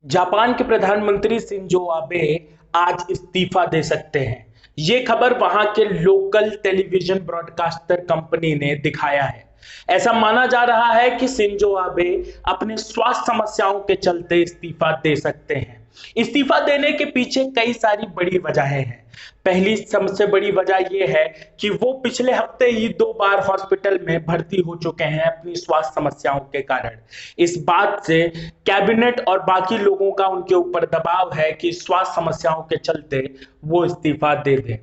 Japan के प्रधानमंत्री Shinzo Abe आज इस्तीफा दे सकते हैं। ये खबर वहां के लोकल टेलीविजन ब्रॉडकास्टर कंपनी ने दिखाया है। ऐसा माना जा रहा है कि शिंजो आबे अपने स्वास्थ्य समस्याओं के चलते इस्तीफा दे सकते हैं। इस्तीफा देने के पीछे कई सारी बड़ी वजहें हैं। पहली सबसे बड़ी वजह यह है कि वो पिछले हफ्ते ही 2 बार हॉस्पिटल में भर्ती हो चुके हैं अपनी स्वास्थ्य समस्याओं के कारण। इस बात से कैबिनेट और बाकी लोगों का उनके ऊपर दबाव है कि स्वास्थ्य समस्याओं के चलते वो इस्तीफा दे दें।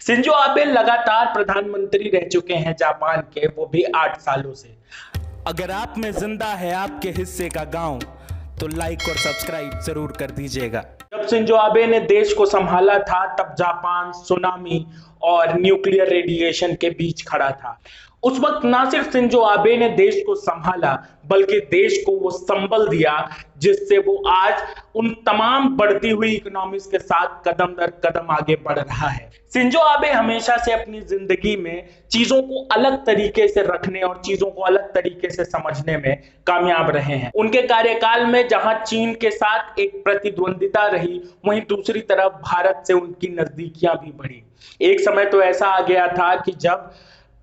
शिंजो आबे लगातार प्रधानमंत्री रह चुके हैं जापान के, वो भी 8 सालों से। अगर आप में जिंदा है आपके हिस्से का गांव तो लाइक और सब्सक्राइब जरूर कर दीजिएगा। जब शिंजो आबे ने देश को संभाला था तब जापान सुनामी और न्यूक्लियर रेडिएशन के बीच खड़ा था। उस वक्त ना सिर्फ शिंजो आबे ने देश को संभाला बल्कि देश को वो संबल दिया जिससे वो आज उन तमाम बढ़ती हुई इकोनॉमीज के साथ कदम दर कदम आगे बढ़ रहा है। शिंजो आबे हमेशा से अपनी जिंदगी में चीजों को अलग तरीके से रखने और चीजों को अलग तरीके से समझने में कामयाब रहे हैं। उनके कार्यकाल में जहां चीन के साथ एक प्रतिद्वंदिता रही, वहीं दूसरी तरफ भारत से उनकी नजदीकियां भी बढ़ी। एक समय तो ऐसा आ गया था कि जब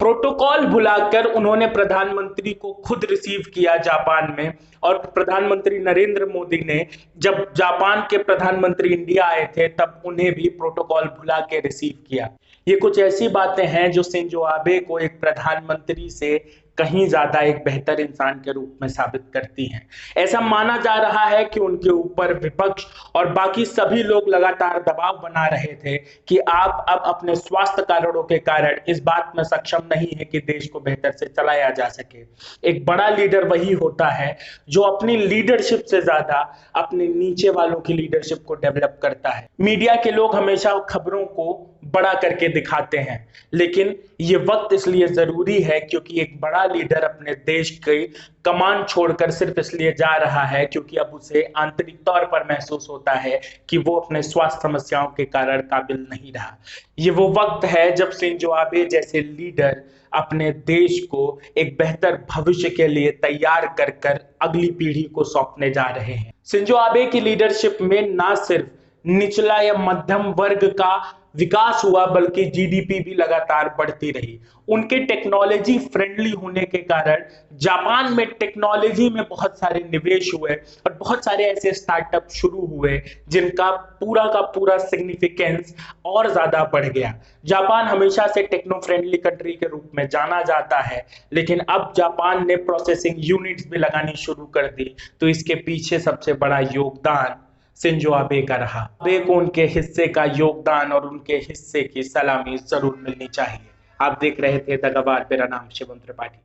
प्रोटोकॉल भुलाकर उन्होंने प्रधानमंत्री को खुद रिसीव किया जापान में, और प्रधानमंत्री नरेंद्र मोदी ने जब जापान के प्रधानमंत्री इंडिया आए थे तब उन्हें भी प्रोटोकॉल भुला के रिसीव किया। ये कुछ ऐसी बातें हैं जो शिंजो आबे को एक प्रधानमंत्री से कहीं ज्यादा एक बेहतर इंसान के रूप में साबित करती हैं। ऐसा माना जा रहा है कि उनके ऊपर विपक्ष और बाकी सभी लोग लगातार दबाव बना रहे थे कि आप अब अपने स्वास्थ्य कारणों के कारण इस बात में सक्षम नहीं है कि देश को बेहतर से चलाया जा सके। एक बड़ा लीडर वही होता है जो अपनी लीडरशिप से ज्यादा अपने नीचे वालों की लीडरशिप को डेवलप करता है। मीडिया के लोग हमेशा खबरों को बड़ा करके दिखाते हैं, लेकिन ये वक्त इसलिए जरूरी है क्योंकि एक बड़ा लीडर अपने देश की कमान छोड़कर सिर्फ इसलिए जा रहा है क्योंकि अब उसे आंतरिक तौर पर महसूस होता है कि वो अपने स्वास्थ्य समस्याओं के कारण काबिल नहीं रहा। ये वो वक्त है जब शिंजो आबे जैसे लीडर अपने देश को एक बेहतर भविष्य के लिए तैयार कर कर अगली पीढ़ी को सौंपने जा रहे हैं। शिंजो आबे की लीडरशिप में ना सिर्फ निचला या मध्यम वर्ग का विकास हुआ बल्कि जीडीपी भी लगातार बढ़ती रही। उनके टेक्नोलॉजी फ्रेंडली होने के कारण जापान में टेक्नोलॉजी में बहुत सारे निवेश हुए और बहुत सारे ऐसे स्टार्टअप शुरू हुए जिनका पूरा सिग्निफिकेंस और ज्यादा बढ़ गया। जापान हमेशा से टेक्नो फ्रेंडली कंट्री के रूप में जाना जाता है, लेकिन अब जापान ने प्रोसेसिंग यूनिट्स भी लगानी शुरू कर दी, तो इसके पीछे सबसे बड़ा योगदान शिंजो आबे का रहा। आबे को उनके हिस्से का योगदान और उनके हिस्से की सलामी जरूर मिलनी चाहिए। आप देख रहे थे द गवार, मेरा नाम शिवम त्रिपाठी।